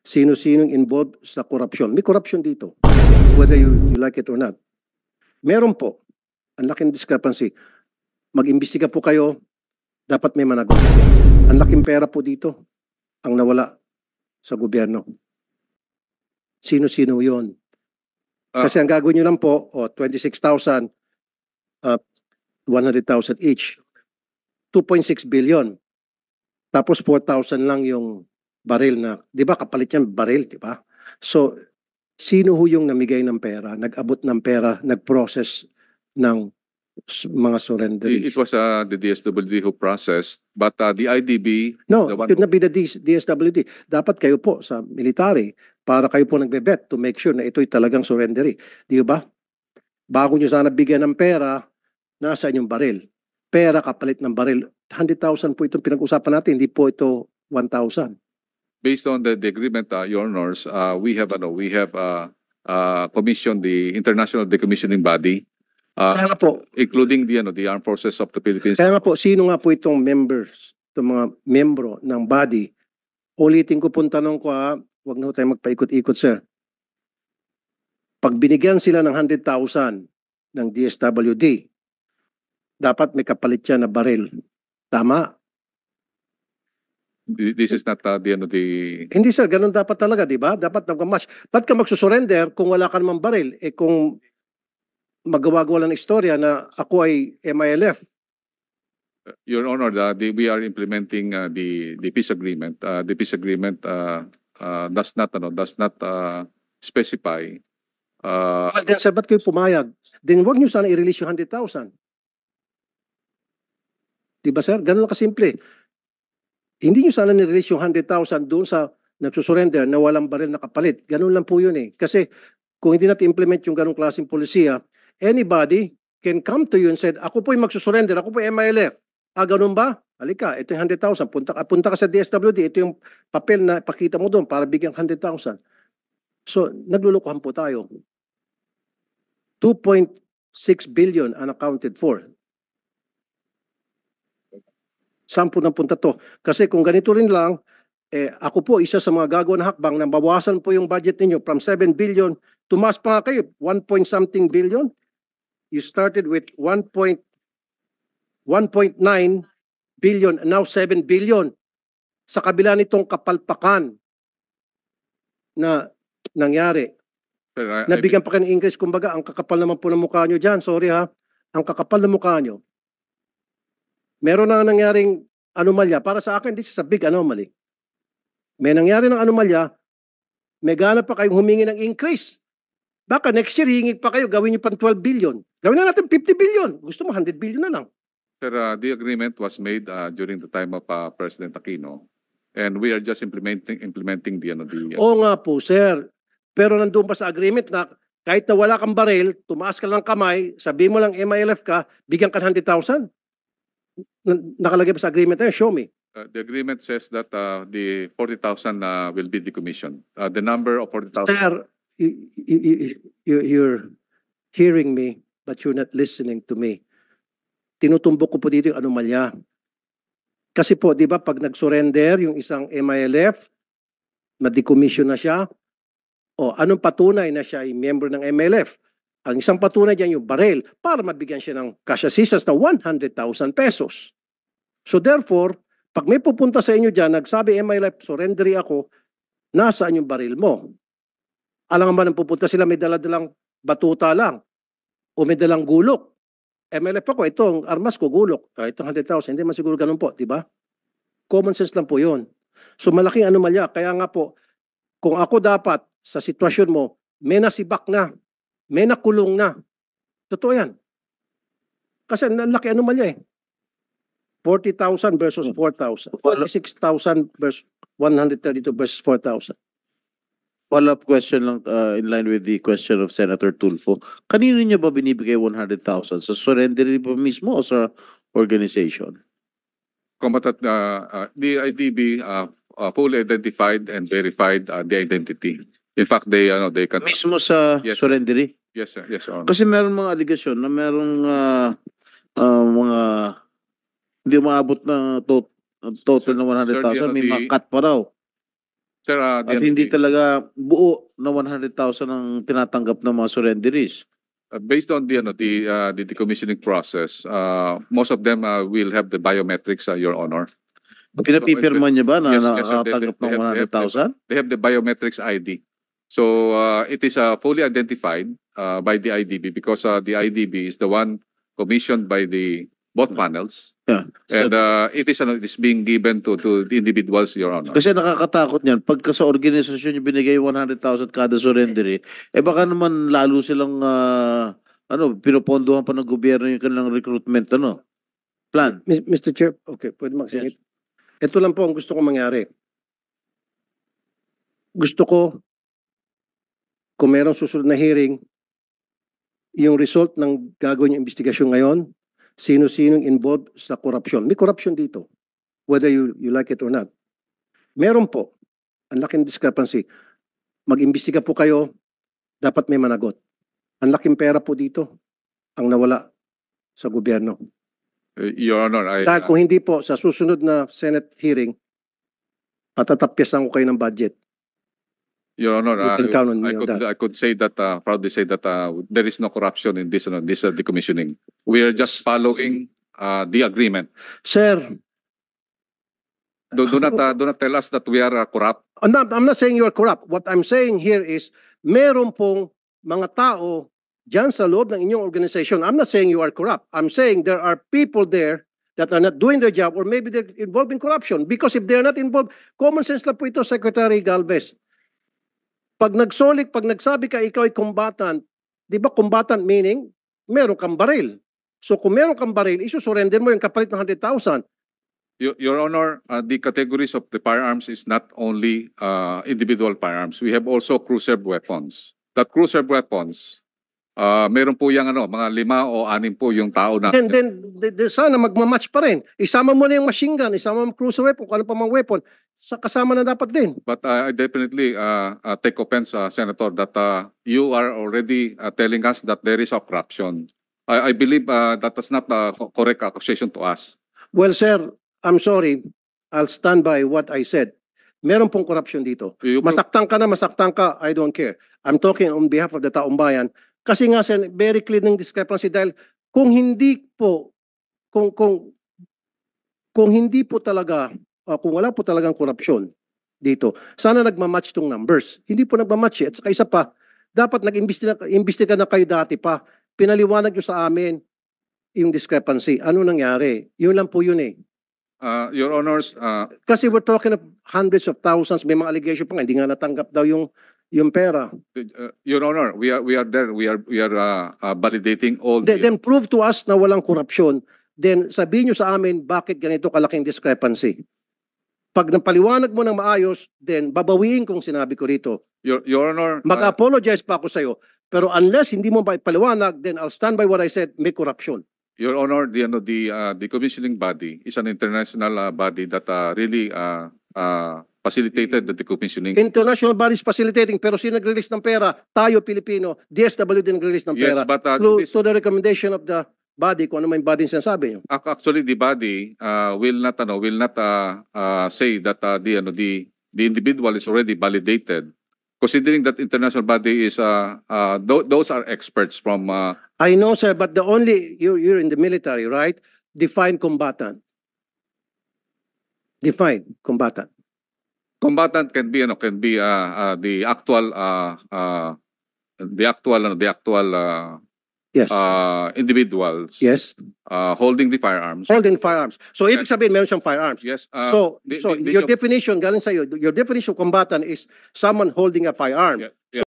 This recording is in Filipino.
sino-sinong involved sa korupsyon. May corruption dito, whether you like it or not. Meron po, ang laking discrepancy. Mag-imbestiga po kayo, dapat may managot. Ang laking pera po dito ang nawala sa gobyerno. Sino-sino yun? Kasi ang gagawin nyo lang po, 26,000, 100,000 each. 2.6 billion. Tapos 4,000 lang yung baril na, di ba kapalit yan baril, di ba? So, sino ho yung namigay ng pera, nag-abot ng pera, nag-process ng mga surrender? It was the DSWD who processed, but the IDB... No, the it could not be the DSWD. Dapat kayo po sa military para kayo po nagbe-bet to make sure na ito'y talagang surrendery. Di ba? Bago nyo sana bigyan ng pera, nasa inyong baril. Pera kapalit ng baril. 100,000 po itong pinag-usapan natin, hindi po ito 1,000. Based on the agreement, Your Honors, we have commissioned the International Decommissioning Body, Kaya nga po, including the Armed Forces of the Philippines. kaya nga po, sino nga po itong members, itong mga membro ng body? Ulitin ko pong tanong ko huwag na tayo magpaikot-ikot, sir. Pag binigyan sila ng 100,000 ng DSWD, dapat may kapalit yan na baril. Tama? This is not the... Hindi sir, ganun dapat talaga, di ba? Dapat nag-match. Ba't ka magsusurrender kung wala ka namang baril? Kung magawa-gawa lang ng istorya na ako ay MILF. Your Honor, we are implementing the peace agreement. The peace agreement does not specify. Well, then, sir, ba't kayo pumayag? Then wag nyo sana i-release yung 100,000. Diba sir? Ganun lang kasimple. Hindi nyo sana ni-release yung 100,000 doon sa nagsusurrender na walang baril na kapalit. Ganun lang po yun eh. Kasi kung hindi natin implement yung ganung klaseng polisiya, anybody can come to you and said, ako po yung magsusurrender, ako po yung MILF. Ganun ba? Halika, ito yung 100,000. Punta ka sa DSWD, ito yung papel na pakita mo doon para bigyan 100,000. So, naglulukuhan po tayo. 2.6 billion unaccounted for. Saan po napunta to? Kasi kung ganito rin lang, ako po isa sa mga gagawa ng hakbang na bawasan po yung budget ninyo from 7 billion, tumaas pa nga kayo, 1 point something billion. You started with 1.9 billion and now 7 billion. Sa kabila nitong kapalpakan na nangyari. Nabigyan pa kayo ng increase, kumbaga, ang kakapal naman po ng mukha nyo dyan. Sorry ha, ang kakapal ng mukha nyo. Meron na nangyaring anomalya. Para sa akin, this is a big anomaly. May nangyari ng anomalya, may gana pa kayong humingi ng increase. Baka next year, hihingi pa kayo, gawin nyo pang 12 billion. Gawin na natin 50 billion. Gusto mo, 100 billion na lang. Sir, the agreement was made during the time of President Aquino. And we are just implementing the... Oo nga po, sir. Pero nandun pa sa agreement na kahit na wala kang baril, tumaas ka lang kamay, sabi mo lang MILF ka, bigyan ka 100,000. Nakalagay pa sa agreement na yun, show me. The agreement says that the 40,000 will be decommissioned. The number of 40,000... Sir, you're hearing me, but you're not listening to me. Tinutumbok ko po dito yung anomalya. Kasi po, di ba, pag nag-surrender yung isang MILF, na-decommission na siya, anong patunay na siya ay member ng MILF? Ang isang patunay dyan yung baril para mabigyan siya ng cash assistance na 100,000 pesos. So therefore, pag may pupunta sa inyo dyan, nagsabi MILF, surrendery ako, nasaan yung baril mo? Alam naman ang pupunta sila, may dala-dalang batuta lang o may dalang gulok. MILF ako, itong armas ko, gulok. Itong 100,000, hindi man siguro ganun po, di ba? Common sense lang po yun. So malaking anomalya. Kaya nga po, kung ako dapat sa sitwasyon mo, may nasibak na, may nakulong na. Totoo yan. Kasi laki anomalya eh. 40,000 versus 4,000. 46,000 versus 132 versus 4,000. Follow-up question lang in line with the question of Senator Tulfo. Kanino niya ba binibigay 100,000? Sa surrender ba mismo o sa organization? Combatant, the IDB fully identified and verified the identity. In fact, they can... Mismo sa Yes, surrendery? Yes, sir. Yes, Your Honor. Kasi meron mga aligasyon na merong mga hindi umaabot na total na 100,000. May mga cut pa raw. Sir, At hindi talaga buo na 100,000 ang tinatanggap ng mga surrenderies. based on the decommissioning process, most of them will have the biometrics, Your Honor. Pinapipirma niya ba na Yes, yes, sir. nakatanggap ng They have 100,000? They have the biometrics ID. So it is fully identified by the IDB because the IDB is the one commissioned by the both panels. Yeah. And it is being given to the individuals, Your Honor. Kasi nakakatakot niyan. Pagka sa organisasyon yung binigay 100,000 kada surrendery, baka naman lalo silang pinopondohan pa ng gobyerno yung kanilang recruitment plan. Mr. Chair, okay, pwede magsingit. Ito lang po ang gusto ko mangyari. Gusto ko, kung merong susunod na hearing, yung result ng gagawin yung investigasyon ngayon, sino-sinong involved sa corruption. May corruption dito, whether you like it or not. Meron po, ang laking discrepancy. Mag-imbestiga po kayo, dapat may managot. Ang laking pera po dito, ang nawala sa gobyerno. Your Honor, Dahil kung hindi po, sa susunod na Senate hearing, patatapyasan ko kayo ng budget. Your Honor, You can count on me on that. I could say that, proudly say that there is no corruption in this decommissioning. We are just following the agreement. Sir, Do not tell us that we are corrupt. I'm not saying you are corrupt. What I'm saying here is, meron pong mga tao dyan sa loob ng inyong organization. I'm not saying you are corrupt. I'm saying there are people there that are not doing their job or maybe they're involved in corruption. Because if they're not involved, common sense lang po ito, Secretary Galvez. Pag nagsabi ka ikaw ay combatant, di ba combatant meaning, meron kang baril. So kung meron kang baril, isusurrender mo yung kapalit ng 100,000. Your Honor, the categories of the firearms is not only individual firearms. We have also cruiser weapons. That cruiser weapons, meron po yung mga 5 o 6 po yung tao na. Then sana magmamatch pa rin. Isama mo na yung machine gun, isama mo yung cruiser weapon, kung ano pa mga weapon, kasama na dapat din. But I definitely take offense, Senator, that you are already telling us that there is a corruption. I believe that is not a correct accusation to us. Well, sir, I'm sorry. I'll stand by what I said. Meron pong corruption dito. Masaktan ka, I don't care. I'm talking on behalf of the taong bayan. Kasi nga, sir, very clear ng discrepancy dahil kung hindi po, kung hindi po talaga, kung wala po talagang korupsyon dito, sana nagmamatch tong numbers. Hindi po nagmamatch eh. At saka isa pa, dapat nag-imbestiga na kayo dati pa. Pinaliwanag nyo sa amin yung discrepancy. Ano nangyari? Yun lang po yun eh. Your Honors, Kasi we're talking of hundreds of thousands, may mga allegation pa nga, hindi nga natanggap daw yung pera. Your Honor, we are there. We are validating all Then prove to us na walang korupsyon. Then sabihin nyo sa amin bakit ganito kalaking discrepancy. Pag napaliwanag mo ng maayos, then babawiin kong sinabi ko rito. Your Honor, Mag-apologize pa ako sa iyo. Pero unless hindi mo ba ipaliwanag, then I'll stand by what I said, may corruption. Your Honor, the commissioning body is an international body that really facilitated the decommissioning. International bodies facilitating, pero sino nag-release ng pera? Tayo, Pilipino. DSWD nag-release ng Yes, pera. but To the recommendation of the body, kung ano may body sinasabi nyo. actually the body will not say that the individual is already validated. Considering that international body is those are experts from I know, sir, but the only, you're in the military, right? Define combatant. Define combatant. combatant can be the actual Yes. individuals Yes. holding the firearms. Holding firearms. So, ibig sabihin, meron siyang firearms. Yes. So your definition, galing sa'yo, your definition of combatant is someone holding a firearm. Yeah, yeah.